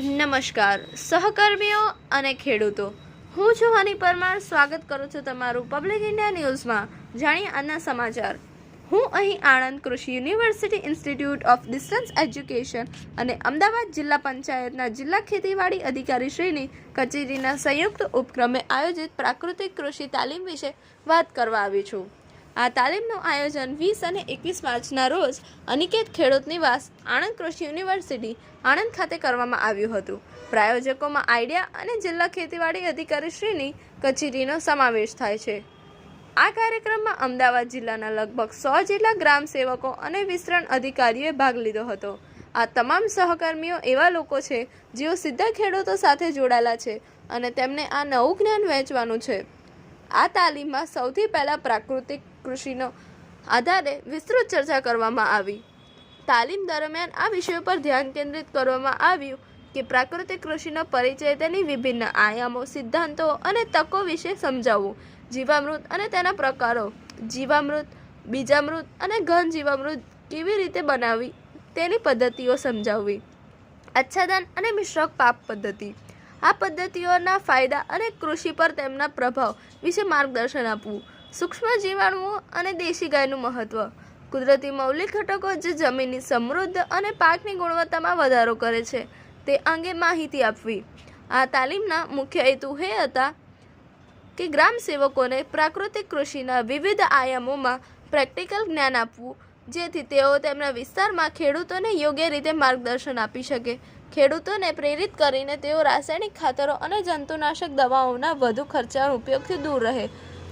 નમસ્કાર સહકર્મીઓ અને ખેડૂતો, હું છું હની પરમાર. સ્વાગત કરું છું તમારું પબ્લિક ઇન્ડિયા ન્યૂઝમાં. જાણીએ આજના સમાચાર. હું અહીં આણંદ કૃષિ university institute of distance education અને અમદાવાદ જિલ્લા પંચાયતના જિલ્લા ખેતીવાડી અધિકારીશ્રીની કચેરીના સંયુક્ત ઉપક્રમે આયોજિત પ્રાકૃતિક કૃષિ તાલીમ વિશે વાત કરવા આવી છું. આ તાલીમનું આયોજન 20 અને 21 માર્ચના રોજ અનિકેત ખેડૂત નિવાસ, આણંદ કૃષિ યુનિવર્સિટી, આણંદ ખાતે કરવામાં આવ્યું હતું. પ્રાયોજકોમાં આઈડિયા અને જિલ્લા ખેતીવાડી અધિકારીશ્રીની કચેરીનો સમાવેશ થાય છે. આ કાર્યક્રમમાં અમદાવાદ જિલ્લાના લગભગ 100 જેટલા ગ્રામ સેવકો અને વિસ્તરણ અધિકારીઓએ ભાગ લીધો હતો. આ તમામ સહકર્મીઓ એવા લોકો છે જેઓ સીધા ખેડૂતો સાથે જોડાયેલા છે અને તેમને આ નવું જ્ઞાન વહેંચવાનું છે. આ તાલીમમાં સૌથી પહેલાં પ્રાકૃતિક કૃષિનો આધારે વિસ્તૃત ચર્ચા કરવામાં આવી. તાલીમ દરમિયાન આ વિષયો પર ધ્યાન કેન્દ્રિત કરવામાં આવ્યું કે પ્રાકૃતિક કૃષિનો પરિચય, તેની વિભિન્ન આયામો, સિદ્ધાંતો અને તકો વિશે સમજાવવું, જીવામૃત અને તેના પ્રકારો, જીવામૃત, બીજામૃત અને ઘન જીવામૃત કેવી રીતે બનાવવી તેની પદ્ધતિઓ સમજાવવી, આચ્છાદન અને મિશ્ર પાક પદ્ધતિ, આ પદ્ધતિઓના ફાયદા અને કૃષિ પર તેમના પ્રભાવ વિશે માર્ગદર્શન આપવું, સૂક્ષ્મ જીવાણુઓ અને દેશી ગાયનું મહત્વ, કુદરતી મૌલિક ઘટકો જે જમીનની સમૃદ્ધ અને પાકની ગુણવત્તામાં વધારો કરે છે તે અંગે માહિતી આપવી. આ તાલીમના મુખ્ય હેતુ એ હતા કે ગ્રામ સેવકોને પ્રાકૃતિક કૃષિના વિવિધ આયામોમાં પ્રેક્ટિકલ જ્ઞાન આપવું, જેથી તેઓ તેમના વિસ્તારમાં ખેડૂતોને યોગ્ય રીતે માર્ગદર્શન આપી શકે. ખેડૂતોને પ્રેરિત કરીને તેઓ રાસાયણિક ખાતરો અને જંતુનાશક દવાઓના વધુ ખર્ચાળ ઉપયોગથી દૂર રહે,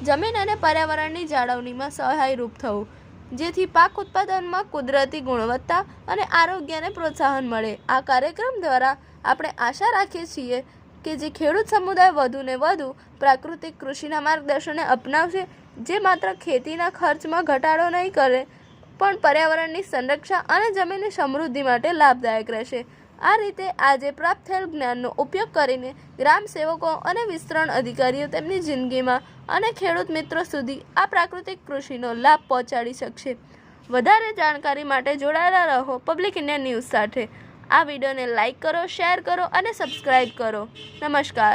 જમીન અને પર્યાવરણની જાળવણીમાં સહાયરૂપ થવું, જેથી પાક ઉત્પાદનમાં કુદરતી ગુણવત્તા અને આરોગ્યને પ્રોત્સાહન મળે. આ કાર્યક્રમ દ્વારા આપણે આશા રાખીએ છીએ કે જે ખેડૂત સમુદાય વધુને વધુ પ્રાકૃતિક કૃષિના માર્ગદર્શનને અપનાવશે, જે માત્ર ખેતીના ખર્ચમાં ઘટાડો નહીં કરે પણ પર્યાવરણની સંરક્ષા અને જમીનની સમૃદ્ધિ માટે લાભદાયક રહેશે. આ રીતે આજે પ્રાપ્ત થયેલ જ્ઞાનનો ઉપયોગ કરીને ગ્રામ સેવકો અને વિસ્તરણ અધિકારીઓ તેમની જિંદગીમાં અને ખેડૂત મિત્રો સુધી આ પ્રાકૃતિક કૃષિનો લાભ પહોંચાડી શકશે. વધારે જાણકારી માટે જોડાયેલા રહો પબ્લિક ઇન્ડિયા ન્યૂઝ સાથે. આ વિડીયોને લાઇક કરો, શેર કરો અને સબસ્ક્રાઈબ કરો. નમસ્કાર.